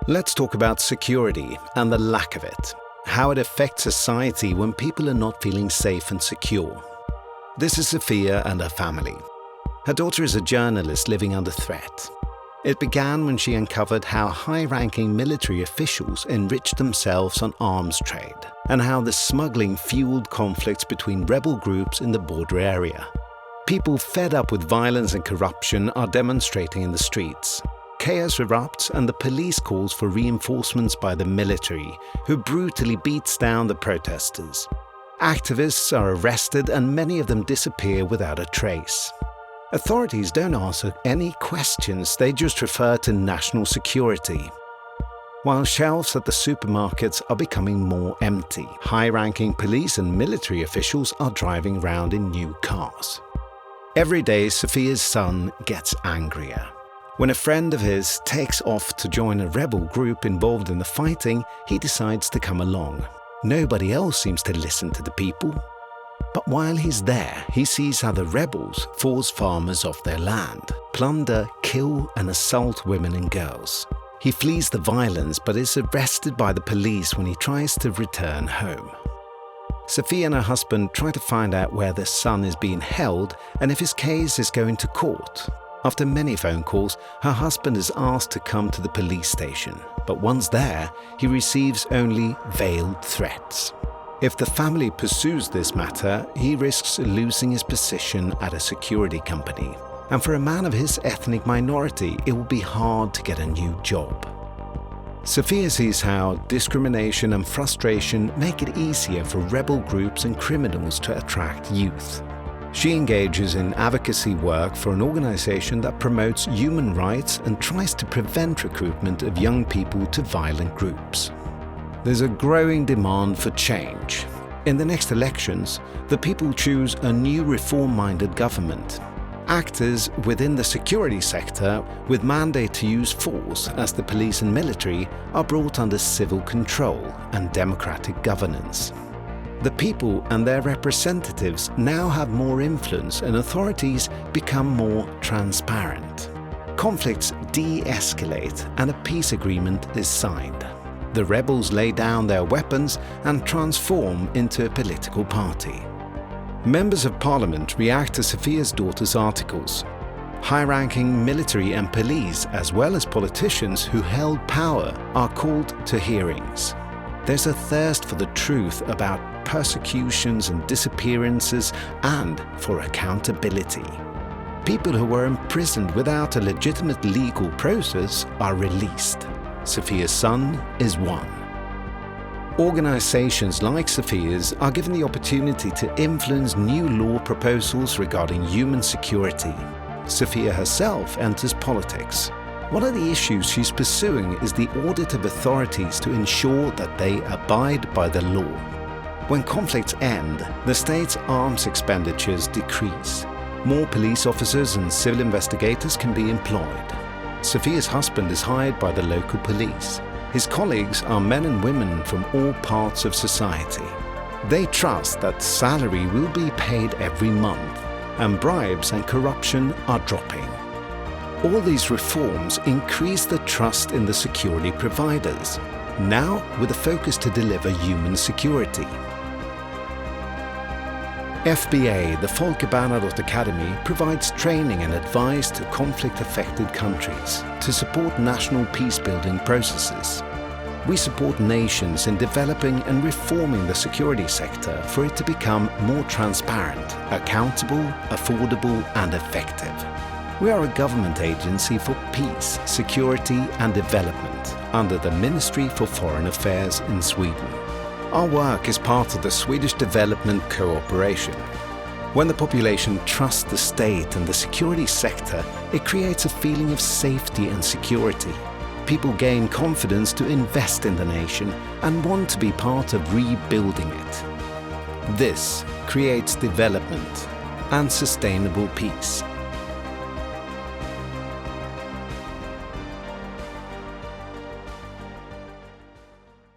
Let's talk about security and the lack of it. How it affects society when people are not feeling safe and secure. This is Sofia and her family. Her daughter is a journalist living under threat. It began when she uncovered how high-ranking military officials enriched themselves on arms trade, and how the smuggling fueled conflicts between rebel groups in the border area. People fed up with violence and corruption are demonstrating in the streets. Chaos erupts and the police calls for reinforcements by the military, who brutally beats down the protesters. Activists are arrested and many of them disappear without a trace. Authorities don't answer any questions, they just refer to national security. While shelves at the supermarkets are becoming more empty, high-ranking police and military officials are driving around in new cars. Every day, Sofia's son gets angrier. When a friend of his takes off to join a rebel group involved in the fighting, he decides to come along. Nobody else seems to listen to the people. But while he's there, he sees how the rebels force farmers off their land, plunder, kill and assault women and girls. He flees the violence but is arrested by the police when he tries to return home. Sofia and her husband try to find out where their son is being held and if his case is going to court. After many phone calls, her husband is asked to come to the police station, but once there, he receives only veiled threats. If the family pursues this matter, he risks losing his position at a security company. And for a man of his ethnic minority, it will be hard to get a new job. Sofia sees how discrimination and frustration make it easier for rebel groups and criminals to attract youth. She engages in advocacy work for an organization that promotes human rights and tries to prevent recruitment of young people to violent groups. There's a growing demand for change. In the next elections, the people choose a new reform-minded government. Actors within the security sector with mandate to use force as the police and military are brought under civil control and democratic governance. The people and their representatives now have more influence and authorities become more transparent. Conflicts de-escalate and a peace agreement is signed. The rebels lay down their weapons and transform into a political party. Members of parliament react to Sofia's daughter's articles. High-ranking military and police, as well as politicians who held power, are called to hearings. There's a thirst for the truth about persecutions and disappearances and for accountability. People who were imprisoned without a legitimate legal process are released. Sofia's son is one. Organizations like Sofia's are given the opportunity to influence new law proposals regarding human security. Sofia herself enters politics. One of the issues she's pursuing is the audit of authorities to ensure that they abide by the law. When conflicts end, the state's arms expenditures decrease. More police officers and civil investigators can be employed. Sofia's husband is hired by the local police. His colleagues are men and women from all parts of society. They trust that salary will be paid every month, and bribes and corruption are dropping. All these reforms increase the trust in the security providers, now with a focus to deliver human security. FBA, the Folke Bernadotte Academy, provides training and advice to conflict-affected countries to support national peace-building processes. We support nations in developing and reforming the security sector for it to become more transparent, accountable, affordable and effective. We are a government agency for peace, security and development under the Ministry for Foreign Affairs in Sweden. Our work is part of the Swedish Development Cooperation. When the population trusts the state and the security sector, it creates a feeling of safety and security. People gain confidence to invest in the nation and want to be part of rebuilding it. This creates development and sustainable peace.